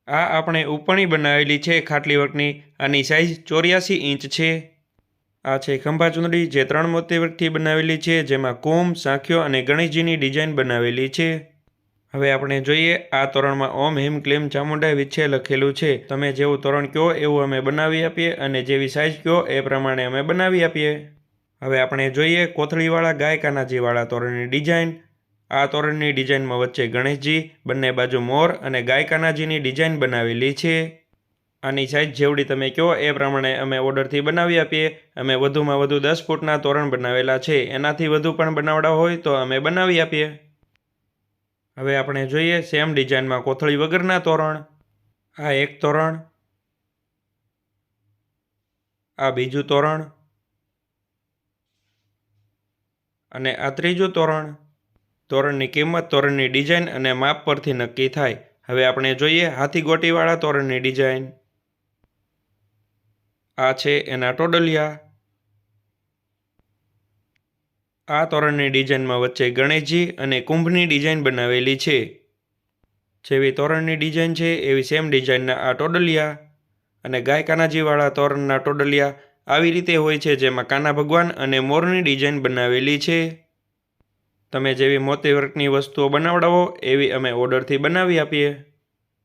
આ આપણે ઉપરની બનાવેલી છે ખાટલી વર્કની। આની સાઇઝ 84 ઇંચ છે। આ છે ખંભા ચુંદડી જે 3 મોતી વર્કથી બનાવેલી છે, જેમાં કુંભ, સાંખ્યો અને ગણેશજીની ડિઝાઇન બનાવેલી છે। હવે આપણે જોઈએ આ તોરણમાં ઓમ હિમ ક્લીમ ચામુંડાય વિછે લખેલું છે। તમે જેવું તોરણ કહો એવું અમે બનાવી આપીએ અને જેવી સાઇઝ કહો એ પ્રમાણે અમે બનાવી આપીએ। હવે આપણે જોઈએ કોથળીવાળા ગાય કાનાજીવાળા તોરણની ડિઝાઇન। આ તોરણની ડિઝાઇનમાં વચ્ચે ગણેશજી, બંને બાજુ મોર અને ગાય કાનાજીની ડિઝાઇન બનાવેલી છે। આની સાઇઝ જેવડી તમે કહો એ પ્રમાણે અમે ઓર્ડરથી બનાવી આપીએ। અમે વધુમાં વધુ 10 ફૂટના તોરણ બનાવેલા છે, એનાથી વધુ પણ બનાવડા હોય તો અમે બનાવી આપીએ। હવે આપણે જોઈએ સેમ ડિઝાઇનમાં કોથળી વગરના તોરણ। આ એક તોરણ, આ બીજું તોરણ અને આ ત્રીજું તોરણ। તોરણની કિંમત તોરણની ડિઝાઇન અને માપ પરથી નક્કી થાય। હવે આપણે જોઈએ હાથીગોટીવાળા તોરણની ડિઝાઇન। આ છે એના ટોડલિયા। આ તોરણની ડિઝાઇનમાં વચ્ચે ગણેશજી અને કુંભની ડિઝાઇન બનાવેલી છે। જેવી તોરણની ડિઝાઇન છે એવી સેમ ડિઝાઇનના આ ટોડલિયા અને ગાય કાનાજીવાળા તોરણના ટોડલિયા આવી રીતે હોય છે, જેમાં કાના ભગવાન અને મોરની ડિઝાઇન બનાવેલી છે। તમે જેવી મોતી વર્કની વસ્તુઓ બનાવડાવો એવી અમે ઓર્ડરથી બનાવી આપીએ।